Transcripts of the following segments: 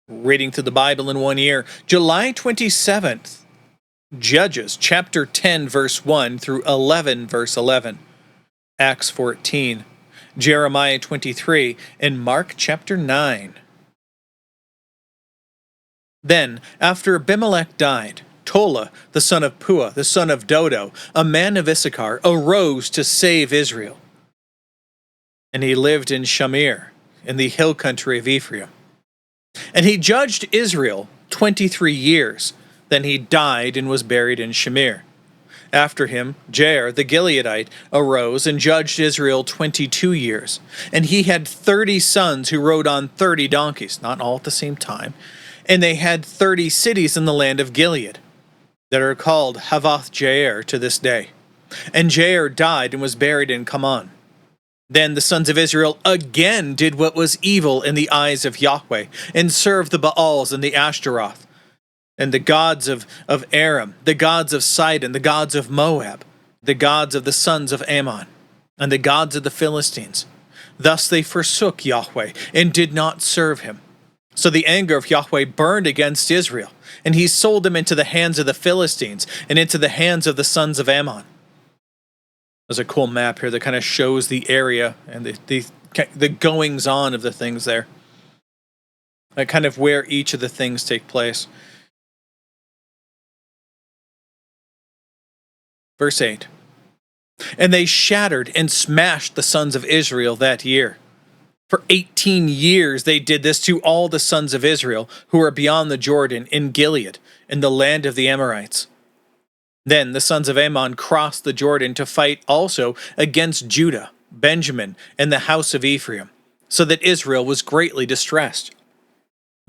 Reading through the Bible in 1 year, July 27th, Judges chapter 10 verse 1 through 11 verse 11, Acts 14, Jeremiah 23, and Mark chapter 9. Then, after Abimelech died, Tola, the son of Puah, the son of Dodo, a man of Issachar, arose to save Israel. And he lived in Shamir, in the hill country of Ephraim. And he judged Israel 23 years. Then he died and was buried in Shamir. After him, Jair the Gileadite arose and judged Israel 22 years. And he had 30 sons who rode on 30 donkeys, not all at the same time. And they had 30 cities in the land of Gilead that are called Havoth Jair to this day. And Jair died and was buried in Kaman. Then the sons of Israel again did what was evil in the eyes of Yahweh, and served the Baals and the Ashtaroth, and the gods of Aram, the gods of Sidon, the gods of Moab, the gods of the sons of Ammon, and the gods of the Philistines. Thus they forsook Yahweh, and did not serve him. So the anger of Yahweh burned against Israel, and he sold them into the hands of the Philistines, and into the hands of the sons of Ammon. There's a cool map here that kind of shows the area and the goings-on of the things there. Like kind of where each of the things take place. Verse 8. And they shattered and smashed the sons of Israel that year. For 18 years they did this to all the sons of Israel who were beyond the Jordan in Gilead, in the land of the Amorites. Then the sons of Ammon crossed the Jordan to fight also against Judah, Benjamin, and the house of Ephraim, so that Israel was greatly distressed.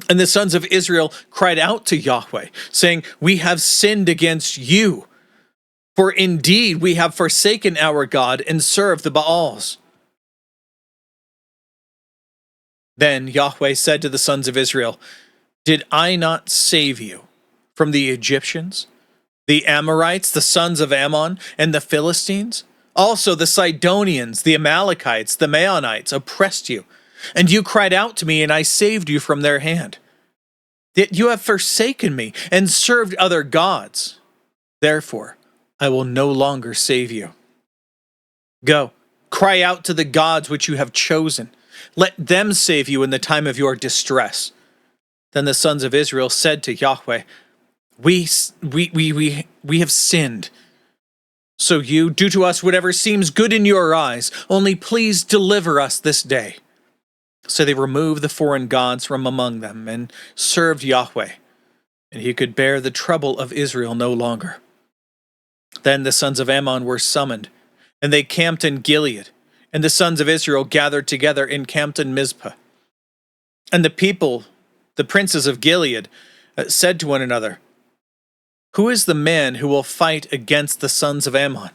And the sons of Israel cried out to Yahweh, saying, We have sinned against you, for indeed we have forsaken our God and served the Baals. Then Yahweh said to the sons of Israel, Did I not save you from the Egyptians, the Amorites, the sons of Ammon, and the Philistines? Also the Sidonians, the Amalekites, the Maonites oppressed you, and you cried out to me, and I saved you from their hand. Yet you have forsaken me, and served other gods. Therefore I will no longer save you. Go, cry out to the gods which you have chosen. Let them save you in the time of your distress. Then the sons of Israel said to Yahweh, We have sinned. So you do to us whatever seems good in your eyes, only please deliver us this day. So they removed the foreign gods from among them, and served Yahweh, and he could bear the trouble of Israel no longer. Then the sons of Ammon were summoned, and they camped in Gilead, and the sons of Israel gathered together and camped in Mizpah. And the people, the princes of Gilead, said to one another, Who is the man who will fight against the sons of Ammon?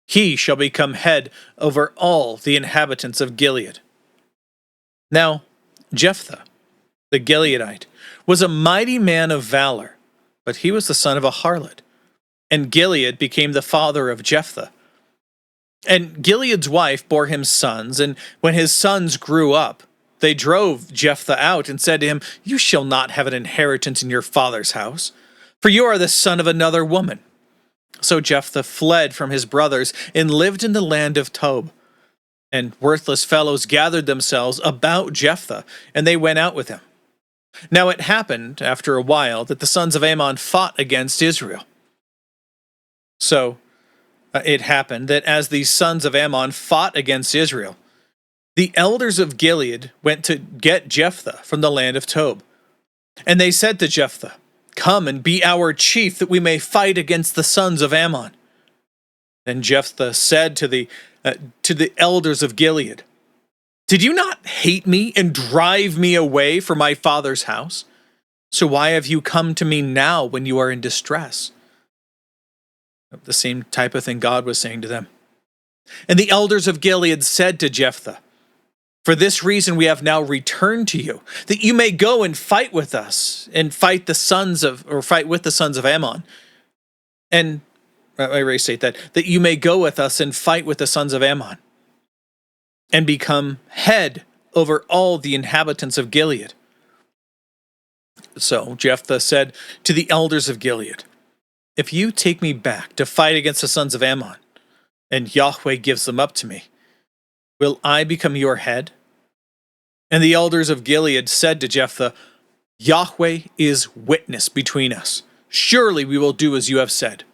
He shall become head over all the inhabitants of Gilead. Now Jephthah, the Gileadite, was a mighty man of valor, but he was the son of a harlot. And Gilead became the father of Jephthah. And Gilead's wife bore him sons, and when his sons grew up, they drove Jephthah out and said to him, You shall not have an inheritance in your father's house, for you are the son of another woman. So Jephthah fled from his brothers and lived in the land of Tob. And worthless fellows gathered themselves about Jephthah, and they went out with him. Now it happened, after a while, that the sons of Ammon fought against Israel. So it happened that as the sons of Ammon fought against Israel, the elders of Gilead went to get Jephthah from the land of Tob. And they said to Jephthah, Come and be our chief, that we may fight against the sons of Ammon. Then Jephthah said to the elders of Gilead, Did you not hate me and drive me away from my father's house? So why have you come to me now when you are in distress? The same type of thing God was saying to them. And the elders of Gilead said to Jephthah, For this reason we have now returned to you, that you may go and fight with us, and fight with the sons of Ammon. And I restate that you may go with us and fight with the sons of Ammon, and become head over all the inhabitants of Gilead. So Jephthah said to the elders of Gilead, "If you take me back to fight against the sons of Ammon, and Yahweh gives them up to me, will I become your head?" And the elders of Gilead said to Jephthah, "Yahweh is witness between us. Surely we will do as you have said."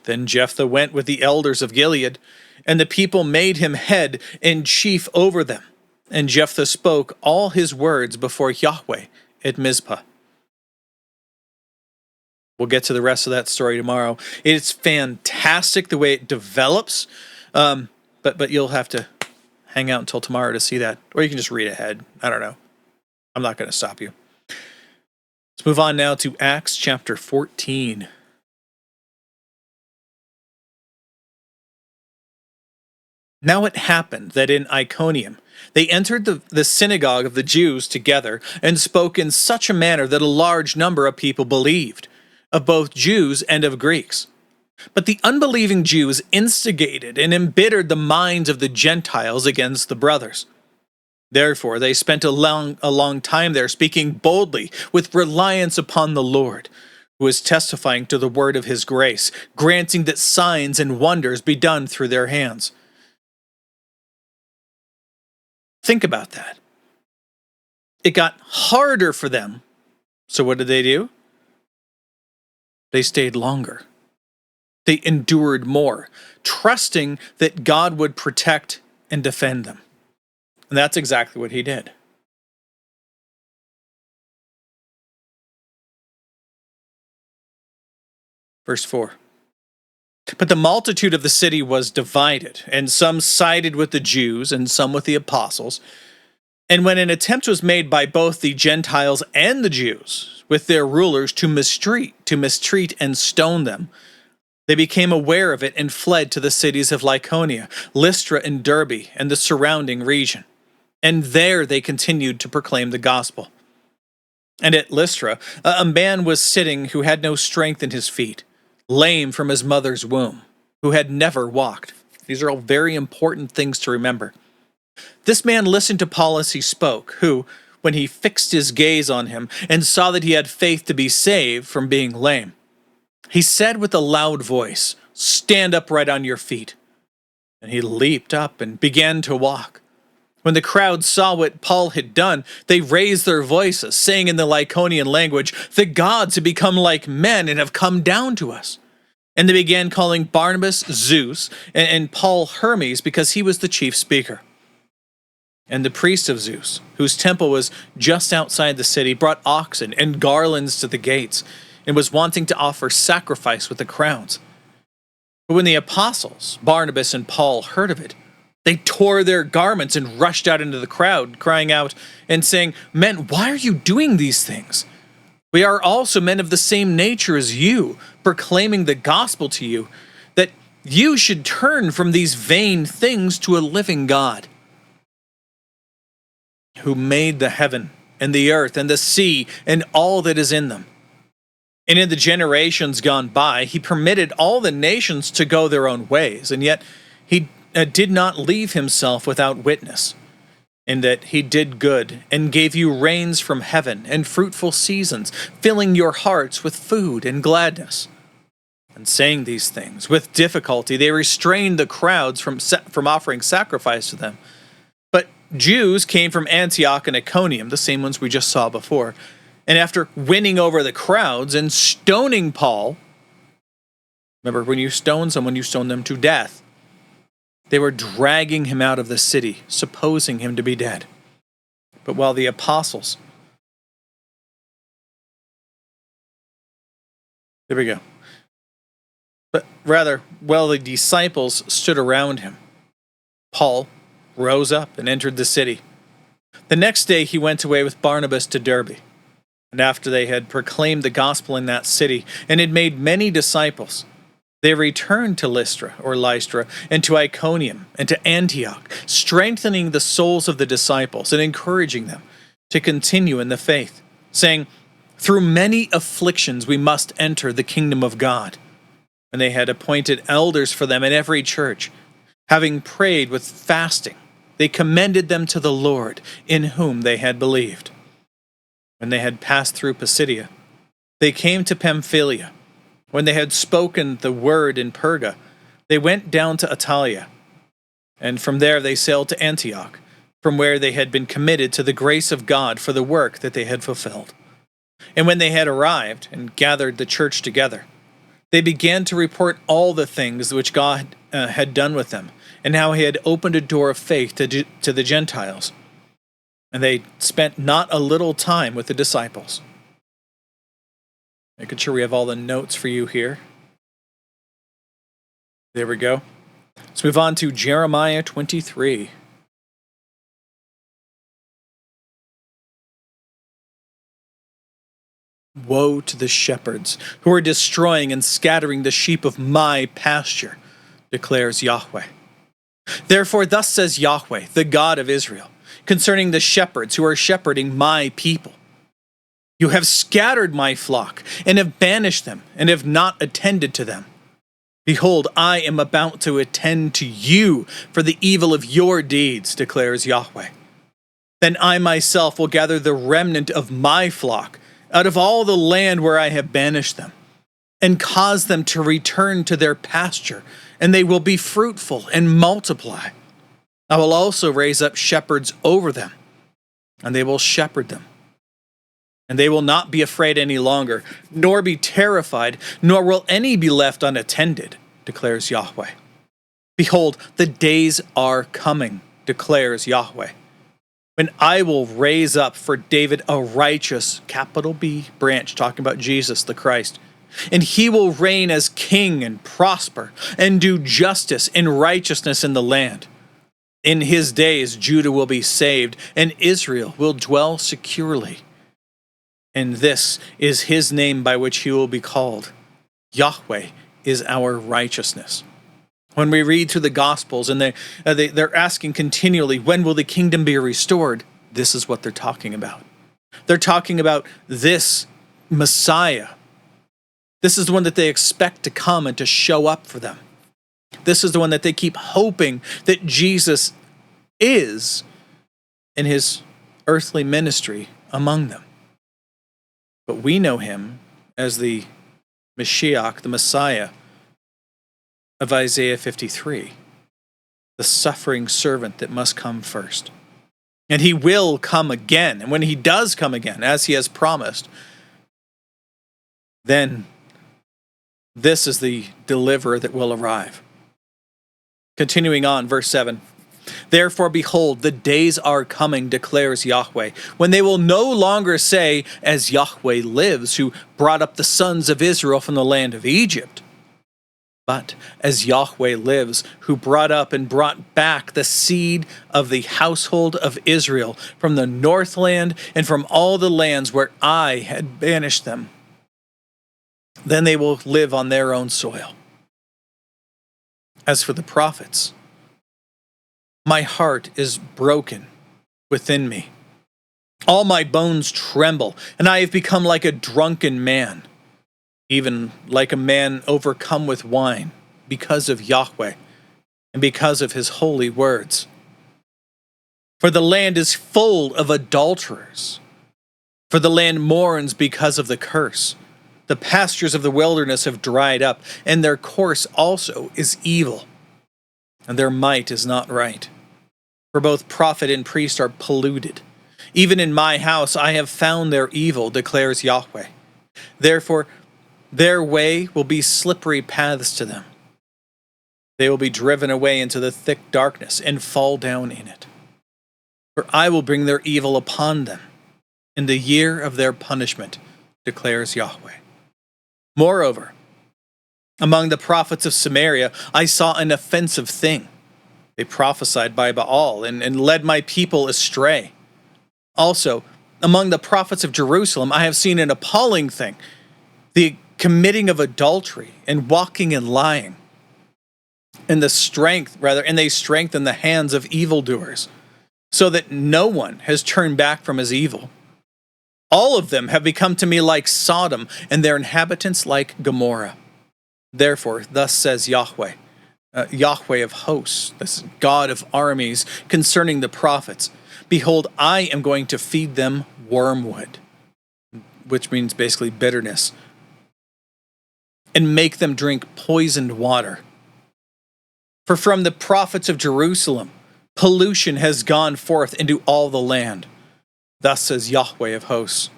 Then Jephthah went with the elders of Gilead, and the people made him head and chief over them. And Jephthah spoke all his words before Yahweh at Mizpah. We'll get to the rest of that story tomorrow. It's fantastic the way it develops, but you'll have to hang out until tomorrow to see that. Or you can just read ahead. I don't know. I'm not going to stop you. Let's move on now to Acts chapter 14. Now it happened that in Iconium they entered the synagogue of the Jews together and spoke in such a manner that a large number of people believed, of both Jews and of Greeks. But the unbelieving Jews instigated and embittered the minds of the Gentiles against the brothers. Therefore they spent a long time there, speaking boldly with reliance upon the Lord, who is testifying to the word of his grace, granting that signs and wonders be done through their hands. Think about that. It got harder for them. So what did they do? They stayed longer. They endured more, trusting that God would protect and defend them. And that's exactly what he did. Verse 4. But the multitude of the city was divided, and some sided with the Jews and some with the apostles. And when an attempt was made by both the Gentiles and the Jews, with their rulers, to mistreat and stone them, they became aware of it and fled to the cities of Lycaonia, Lystra, and Derbe, and the surrounding region. And there they continued to proclaim the gospel. And at Lystra, a man was sitting who had no strength in his feet, lame from his mother's womb, who had never walked. These are all very important things to remember. This man listened to Paul as he spoke, who, when he fixed his gaze on him and saw that he had faith to be saved from being lame, he said with a loud voice, "Stand upright on your feet." And he leaped up and began to walk. When the crowd saw what Paul had done, they raised their voices, saying in the Lycaonian language, "The gods have become like men and have come down to us." And they began calling Barnabas Zeus and Paul Hermes, because he was the chief speaker. And the priest of Zeus, whose temple was just outside the city, brought oxen and garlands to the gates, and was wanting to offer sacrifice with the crowds. But when the apostles, Barnabas and Paul, heard of it, they tore their garments and rushed out into the crowd, crying out and saying, "Men, why are you doing these things? We are also men of the same nature as you, proclaiming the gospel to you, that you should turn from these vain things to a living God, who made the heaven and the earth and the sea and all that is in them. And in the generations gone by, he permitted all the nations to go their own ways, and yet he did not leave himself without witness, in that he did good and gave you rains from heaven and fruitful seasons, filling your hearts with food and gladness." And saying these things, with difficulty they restrained the crowds from offering sacrifice to them. But Jews came from Antioch and Iconium, the same ones we just saw before, and after winning over the crowds and stoning Paul, remember, when you stone someone, you stone them to death, they were dragging him out of the city, supposing him to be dead. But while the apostles... There we go. But rather, while the disciples stood around him, Paul rose up and entered the city. The next day he went away with Barnabas to Derbe. And after they had proclaimed the gospel in that city and had made many disciples, they returned to Lystra and to Iconium and to Antioch, strengthening the souls of the disciples and encouraging them to continue in the faith, saying, "Through many afflictions we must enter the kingdom of God." And they had appointed elders for them in every church. Having prayed with fasting, they commended them to the Lord, in whom they had believed. When they had passed through Pisidia, they came to Pamphylia. When they had spoken the word in Perga, they went down to Attalia, and from there they sailed to Antioch, from where they had been committed to the grace of God for the work that they had fulfilled. And when they had arrived and gathered the church together, they began to report all the things which God had done with them, and how he had opened a door of faith to the Gentiles. And they spent not a little time with the disciples. Making sure we have all the notes for you here. There we go. Let's move on to Jeremiah 23. Woe to the shepherds who are destroying and scattering the sheep of my pasture, declares Yahweh. Therefore thus says Yahweh, the God of Israel, concerning the shepherds who are shepherding my people. You have scattered my flock, and have banished them, and have not attended to them. Behold, I am about to attend to you for the evil of your deeds, declares Yahweh. Then I myself will gather the remnant of my flock out of all the land where I have banished them, and cause them to return to their pasture, and they will be fruitful and multiply. I will also raise up shepherds over them, and they will shepherd them. And they will not be afraid any longer, nor be terrified, nor will any be left unattended, declares Yahweh. Behold, the days are coming, declares Yahweh, when I will raise up for David a righteous, capital B, branch, talking about Jesus the Christ. And he will reign as king and prosper, and do justice and righteousness in the land. In his days Judah will be saved, and Israel will dwell securely. And this is his name by which he will be called. Yahweh is our righteousness. When we read through the Gospels and they're asking continually, when will the kingdom be restored? This is what they're talking about. They're talking about this Messiah. This is the one that they expect to come and to show up for them. This is the one that they keep hoping that Jesus is in his earthly ministry among them. But we know him as the Mashiach, the Messiah of Isaiah 53, the suffering servant that must come first. And he will come again. And when he does come again, as he has promised, then this is the deliverer that will arrive. Continuing on, verse 7. Therefore, behold, the days are coming, declares Yahweh, when they will no longer say, as Yahweh lives, who brought up the sons of Israel from the land of Egypt, but as Yahweh lives, who brought up and brought back the seed of the household of Israel from the northland and from all the lands where I had banished them. Then they will live on their own soil. As for the prophets, my heart is broken within me. All my bones tremble, and I have become like a drunken man, even like a man overcome with wine, because of Yahweh and because of his holy words. For the land is full of adulterers, for the land mourns because of the curse. The pastures of the wilderness have dried up, and their course also is evil, and their might is not right. For both prophet and priest are polluted. Even in my house I have found their evil, declares Yahweh. Therefore, their way will be slippery paths to them. They will be driven away into the thick darkness and fall down in it. For I will bring their evil upon them in the year of their punishment, declares Yahweh. Moreover, among the prophets of Samaria, I saw an offensive thing. They prophesied by Baal and led my people astray. Also, among the prophets of Jerusalem, I have seen an appalling thing, the committing of adultery and walking in lying. And they strengthen the hands of evildoers, so that no one has turned back from his evil. All of them have become to me like Sodom, and their inhabitants like Gomorrah. Therefore, thus says Yahweh, Yahweh of hosts, this God of armies, concerning the prophets, behold, I am going to feed them wormwood which means basically bitterness, and make them drink poisoned water. For from the prophets of Jerusalem, pollution has gone forth into all the land. Thus says Yahweh of hosts.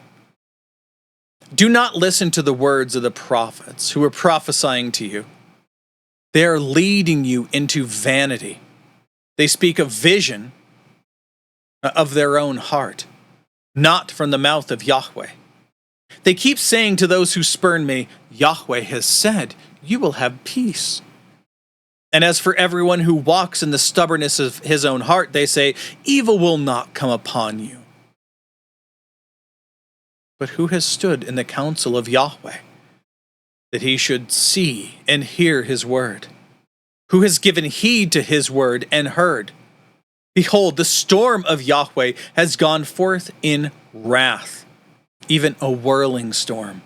Do not listen to the words of the prophets who are prophesying to you. They are leading you into vanity. They speak a vision of their own heart, not from the mouth of Yahweh. They keep saying to those who spurn me, Yahweh has said, you will have peace. And as for everyone who walks in the stubbornness of his own heart, they say, evil will not come upon you. But who has stood in the counsel of Yahweh, that he should see and hear his word? Who has given heed to his word and heard? Behold, the storm of Yahweh has gone forth in wrath, even a whirling storm.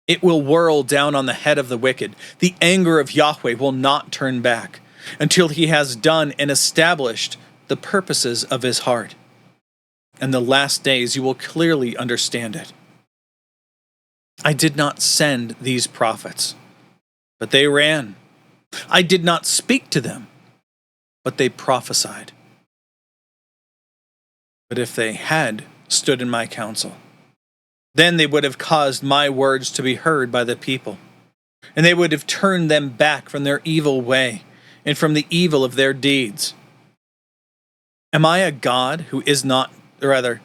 It will whirl down on the head of the wicked. The anger of Yahweh will not turn back until he has done and established the purposes of his heart. In the last days you will clearly understand it. I did not send these prophets, but they ran. I did not speak to them, but they prophesied. But if they had stood in my counsel, then they would have caused my words to be heard by the people, and they would have turned them back from their evil way and from the evil of their deeds. Am I a God who is not, or rather,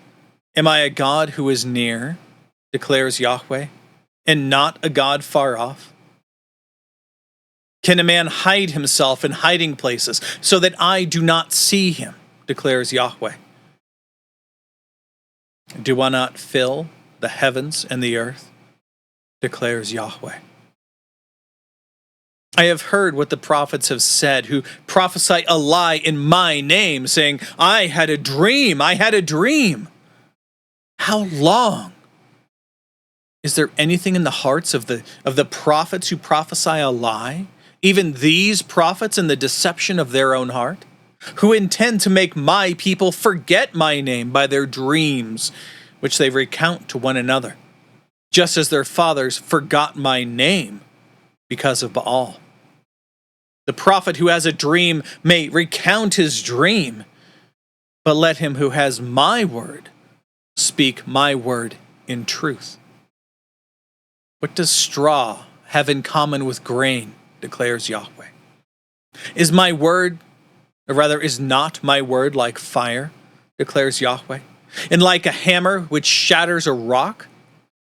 am I a God who is near, declares Yahweh, and not a God far off? Can a man hide himself in hiding places so that I do not see him, declares Yahweh? Do I not fill the heavens and the earth, declares Yahweh? I have heard what the prophets have said, who prophesy a lie in my name, saying, I had a dream, I had a dream. How long? Is there anything in the hearts of the prophets who prophesy a lie, even these prophets in the deception of their own heart, who intend to make my people forget my name by their dreams, which they recount to one another, just as their fathers forgot my name because of Baal? The prophet who has a dream may recount his dream, but let him who has my word speak my word in truth. What does straw have in common with grain, declares Yahweh? Is my word, or rather is not my word like fire, declares Yahweh, and like a hammer which shatters a rock?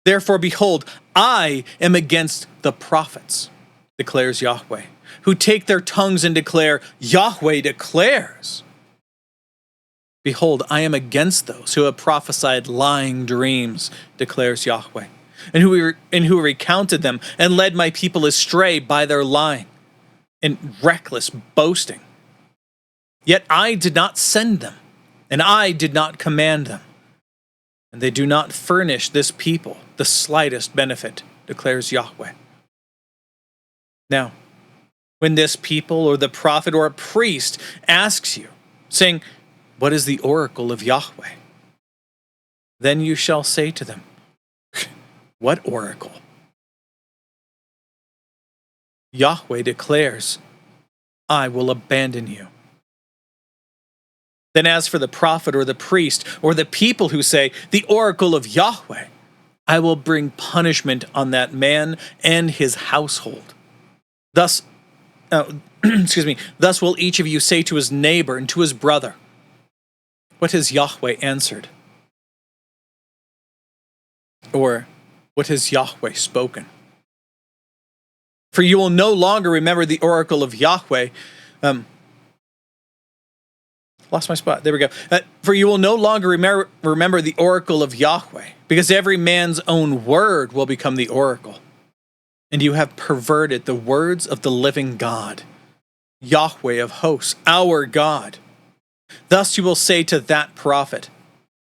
Therefore, behold, I am against the prophets, declares Yahweh, who take their tongues and declare, Yahweh declares. Behold, I am against those who have prophesied lying dreams, declares Yahweh, and who recounted them and led my people astray by their lying and reckless boasting. Yet I did not send them, and I did not command them, and they do not furnish this people the slightest benefit, declares Yahweh. Now, when this people or the prophet or a priest asks you, saying, what is the oracle of Yahweh? Then you shall say to them, what oracle? Yahweh declares, I will abandon you. Then as for the prophet or the priest or the people who say, the oracle of Yahweh, I will bring punishment on that man and his household. Thus will each of you say to his neighbor and to his brother, what has Yahweh answered? Or what has Yahweh spoken? For you will no longer remember the oracle of Yahweh. Lost my spot. There we go. For you will no longer remember the oracle of Yahweh, because every man's own word will become the oracle. And you have perverted the words of the living God, Yahweh of hosts, our God. Thus you will say to that prophet,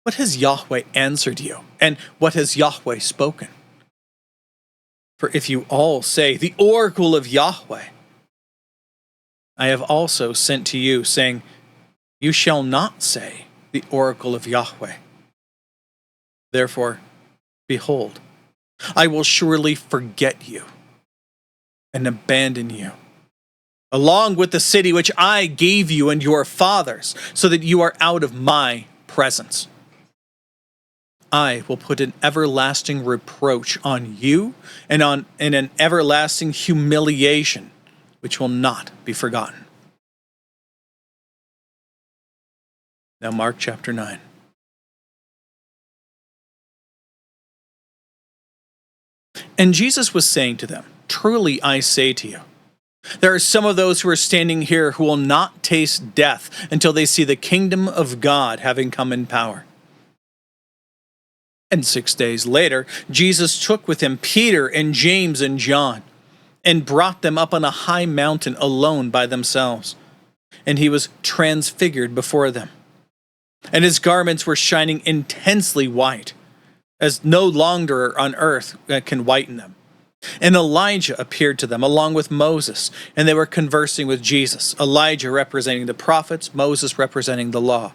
what has Yahweh answered you? And what has Yahweh spoken? For if you all say, the oracle of Yahweh, I have also sent to you, saying, you shall not say, the oracle of Yahweh. Therefore, Behold, I will surely forget you and abandon you, along with the city which I gave you and your fathers, so that you are out of my presence. I will put an everlasting reproach on you and an everlasting humiliation which will not be forgotten. Now Mark chapter 9. And Jesus was saying to them, truly I say to you, there are some of those who are standing here who will not taste death until they see the kingdom of God having come in power. And 6 days later, Jesus took with him Peter and James and John, and brought them up on a high mountain alone by themselves. And he was transfigured before them. And his garments were shining intensely white, as no longer on earth can whiten them. And Elijah appeared to them along with Moses, and they were conversing with Jesus, Elijah representing the prophets, Moses representing the law.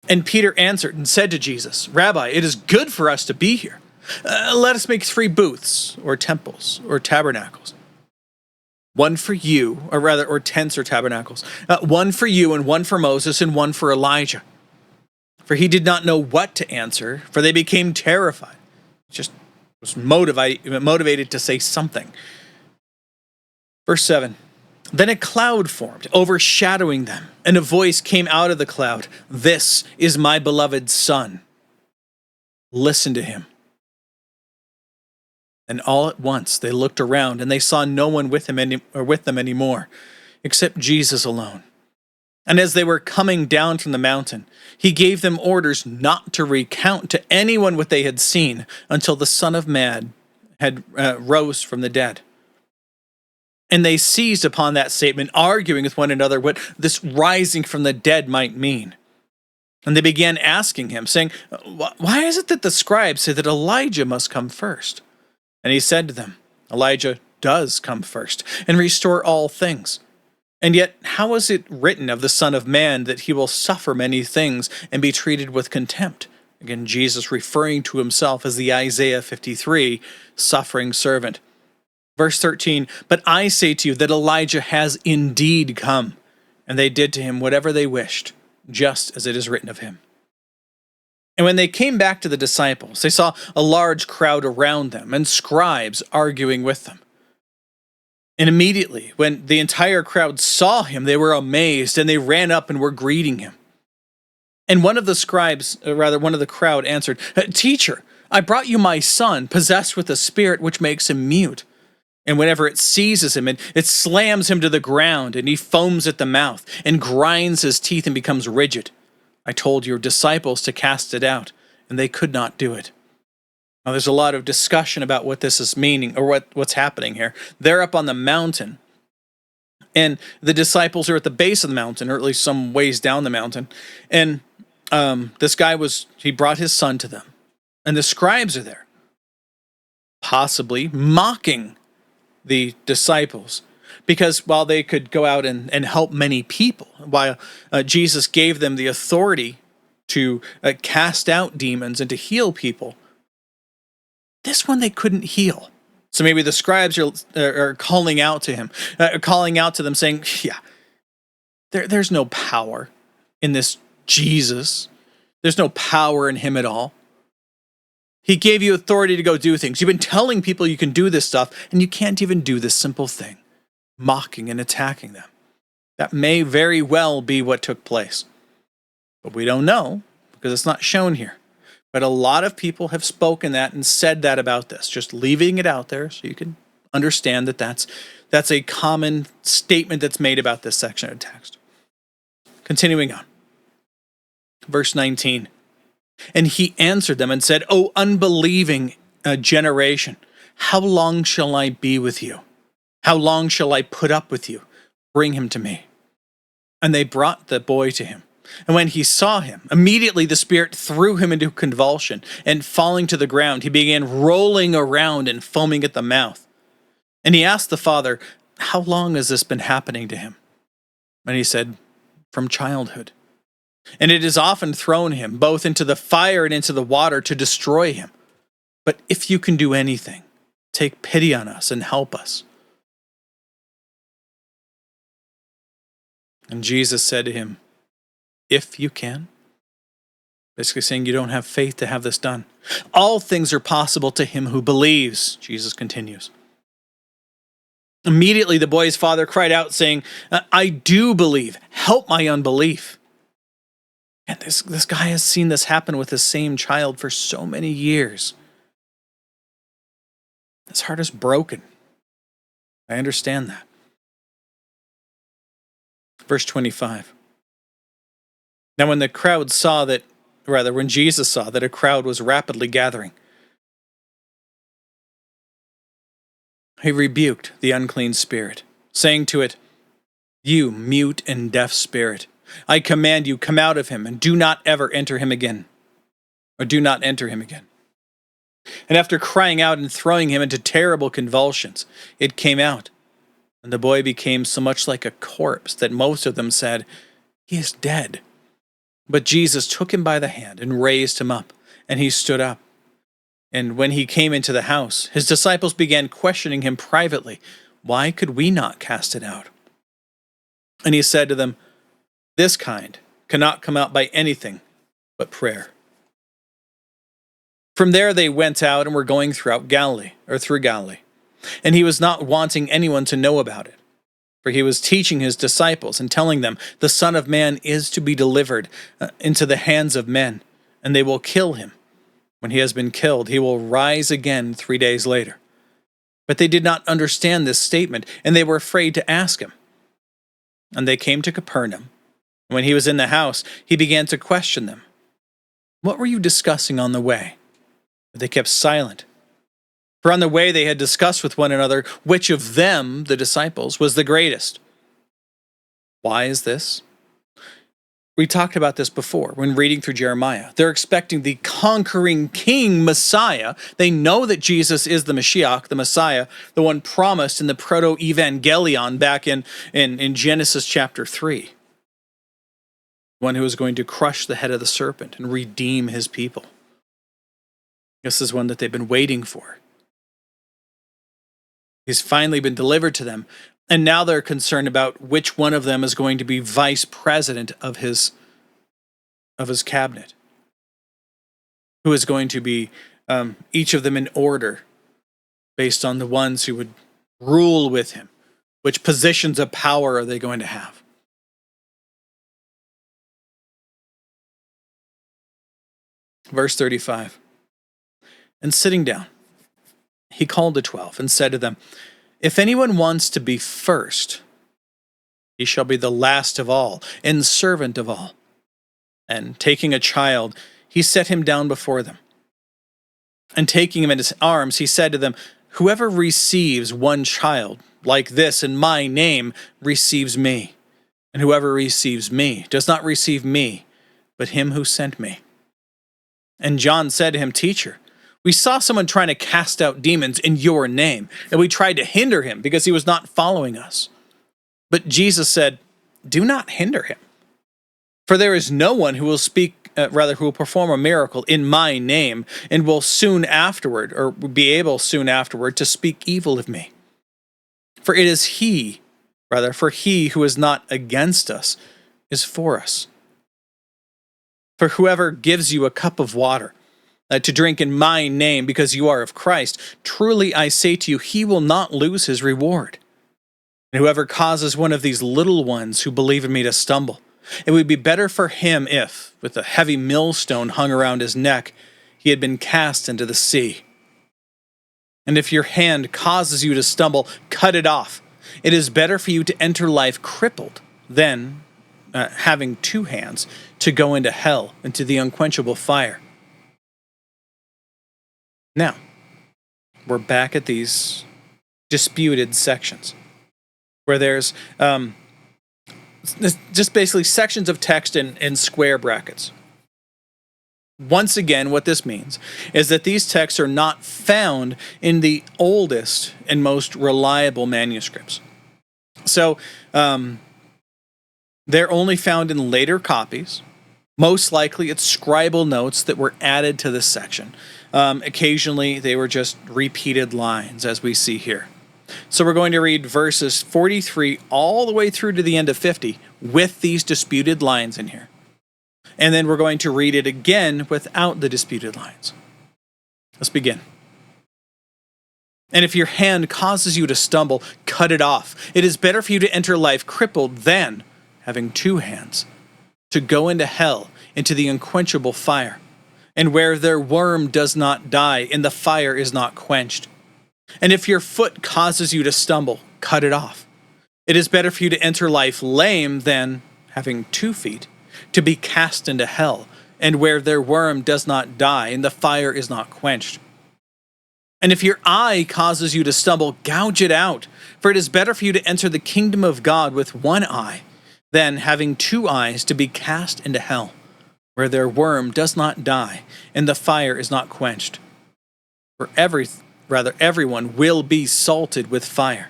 And Peter answered and said to Jesus, Rabbi, it is good for us to be here. Let us make 3 booths, or temples, or tabernacles. One for you, or tents or tabernacles. One for you, and one for Moses, and one for Elijah. For he did not know what to answer, for they became terrified. Just was motivated to say something. Verse 7. Then a cloud formed, overshadowing them, and a voice came out of the cloud. This is my beloved Son. Listen to him. And all at once they looked around, and they saw no one with them anymore, except Jesus alone. And as they were coming down from the mountain, he gave them orders not to recount to anyone what they had seen until the Son of Man had rose from the dead. And they seized upon that statement, arguing with one another what this rising from the dead might mean. And they began asking him, saying, why is it that the scribes say that Elijah must come first? And he said to them, Elijah does come first and restore all things. And yet, how is it written of the Son of Man that he will suffer many things and be treated with contempt? Again, Jesus referring to himself as the Isaiah 53 suffering servant. Verse 13, but I say to you that Elijah has indeed come, and they did to him whatever they wished, just as it is written of him. And when they came back to the disciples, they saw a large crowd around them and scribes arguing with them. And immediately, when the entire crowd saw him, they were amazed, and they ran up and were greeting him. And one of the crowd answered, Teacher, I brought you my son, possessed with a spirit which makes him mute. And whenever it seizes him, it slams him to the ground, and he foams at the mouth, and grinds his teeth and becomes rigid. I told your disciples to cast it out, and they could not do it. Now, there's a lot of discussion about what this is meaning, or what's happening here. They're up on the mountain, and the disciples are at the base of the mountain, or at least some ways down the mountain. And this guy he brought his son to them, and the scribes are there, possibly mocking the disciples, because while they could go out and help many people, while Jesus gave them the authority to cast out demons and to heal people, this one they couldn't heal. So maybe the scribes are calling out to him, calling out to them saying, yeah, there's no power in this Jesus. There's no power in him at all. He gave you authority to go do things. You've been telling people you can do this stuff, and you can't even do this simple thing, mocking and attacking them. That may very well be what took place. But we don't know, because it's not shown here. But a lot of people have spoken that and said that about this, just leaving it out there so you can understand that that's a common statement that's made about this section of text. Continuing on. Verse 19. And he answered them and said, O unbelieving generation, how long shall I be with you? How long shall I put up with you? Bring him to me. And they brought the boy to him. And when he saw him, immediately the spirit threw him into convulsion, and falling to the ground, he began rolling around and foaming at the mouth. And he asked the father, how long has this been happening to him? And he said, from childhood. And it has often thrown him both into the fire and into the water to destroy him. But if you can do anything, take pity on us and help us." And Jesus said to him, "If you can," basically saying you don't have faith to have this done. "All things are possible to him who believes," Jesus continues. Immediately the boy's father cried out, saying, "I do believe. Help my unbelief." And this guy has seen this happen with his same child for so many years. His heart is broken. I understand that. Verse 25. Now when when Jesus saw that a crowd was rapidly gathering, he rebuked the unclean spirit, saying to it, "You mute and deaf spirit, I command you, come out of him, and do not enter him again. And after crying out and throwing him into terrible convulsions, it came out, and the boy became so much like a corpse that most of them said, 'He is dead.' But Jesus took him by the hand and raised him up, and he stood up. And when he came into the house, his disciples began questioning him privately, 'Why could we not cast it out?' And he said to them, 'This kind cannot come out by anything but prayer.' From there they went out and were going through Galilee. And he was not wanting anyone to know about it. For he was teaching his disciples and telling them, 'The Son of Man is to be delivered into the hands of men, and they will kill him. When he has been killed, he will rise again 3 days later.' But they did not understand this statement, and they were afraid to ask him. And they came to Capernaum. And when he was in the house, he began to question them. 'What were you discussing on the way?' But they kept silent. For on the way they had discussed with one another which of them, the disciples, was the greatest. Why is this? We talked about this before when reading through Jeremiah. They're expecting the conquering king Messiah. They know that Jesus is the Mashiach, the Messiah, the one promised in the proto-evangelion back in Genesis chapter 3. One who is going to crush the head of the serpent and redeem his people. This is one that they've been waiting for. He's finally been delivered to them, and now they're concerned about which one of them is going to be vice president of his cabinet. Who is going to be each of them in order based on the ones who would rule with him. Which positions of power are they going to have? Verse 35. And sitting down, he called the 12 and said to them, "If anyone wants to be first, he shall be the last of all and servant of all." And taking a child, he set him down before them. And taking him in his arms, he said to them, "Whoever receives one child like this in my name receives me. And whoever receives me does not receive me, but him who sent me." And John said to him, "Teacher, we saw someone trying to cast out demons in your name, and we tried to hinder him because he was not following us." But Jesus said, "Do not hinder him. For there is no one who will perform a miracle in my name and will be able soon afterward to speak evil of me. For he who is not against us is for us. For whoever gives you a cup of water to drink in my name because you are of Christ, truly I say to you, he will not lose his reward. And whoever causes one of these little ones who believe in me to stumble, it would be better for him if, with a heavy millstone hung around his neck, he had been cast into the sea. And if your hand causes you to stumble, cut it off. It is better for you to enter life crippled than, having 2 hands, to go into hell, into the unquenchable fire." Now, we're back at these disputed sections where there's just basically sections of text in square brackets. Once again, what this means is that these texts are not found in the oldest and most reliable manuscripts. So they're only found in later copies Most likely, it's scribal notes that were added to this section. Occasionally, they were just repeated lines, as we see here. So we're going to read verses 43 all the way through to the end of 50 with these disputed lines in here. And then we're going to read it again without the disputed lines. Let's begin. And if your hand causes you to stumble, cut it off. It is better for you to enter life crippled than, having two hands, to go into hell, into the unquenchable fire, and where their worm does not die, and the fire is not quenched. And if your foot causes you to stumble, cut it off. It is better for you to enter life lame than, having 2 feet, to be cast into hell, and where their worm does not die, and the fire is not quenched. And if your eye causes you to stumble, gouge it out, for it is better for you to enter the kingdom of God with 1 eye, than, having 2 eyes, to be cast into hell, where their worm does not die, and the fire is not quenched. For everyone will be salted with fire.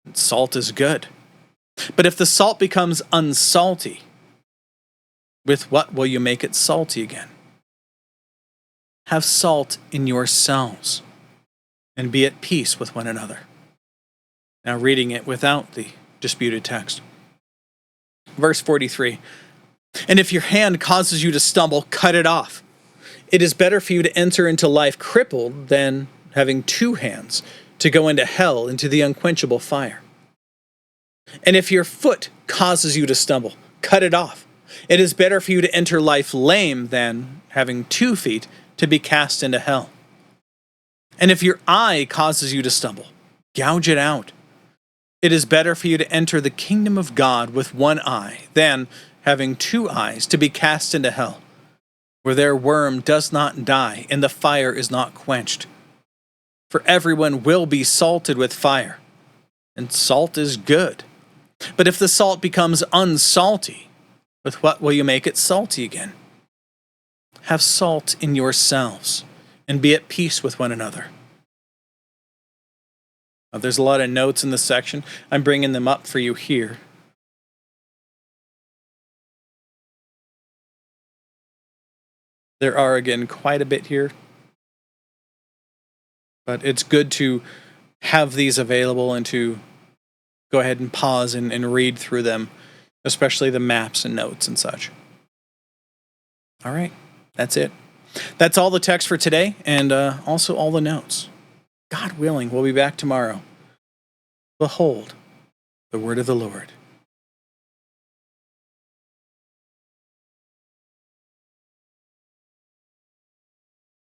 And salt is good. But if the salt becomes unsalty, with what will you make it salty again? Have salt in yourselves, and be at peace with one another. Now reading it without the disputed text. Verse 43. And if your hand causes you to stumble, cut it off. It is better for you to enter into life crippled than, having 2 hands, to go into hell, into the unquenchable fire. And if your foot causes you to stumble, cut it off. It is better for you to enter life lame than, having 2 feet, to be cast into hell. And if your eye causes you to stumble, gouge it out. It is better for you to enter the kingdom of God with 1 eye than, having 2 eyes, to be cast into hell, where their worm does not die and the fire is not quenched. For everyone will be salted with fire, and salt is good. But if the salt becomes unsalty, with what will you make it salty again? Have salt in yourselves, and be at peace with one another. Now, there's a lot of notes in this section. I'm bringing them up for you here. There are, again, quite a bit here. But it's good to have these available and to go ahead and pause and read through them, especially the maps and notes and such. All right, that's it. That's all the text for today, and also all the notes. God willing, we'll be back tomorrow. Behold, the word of the Lord.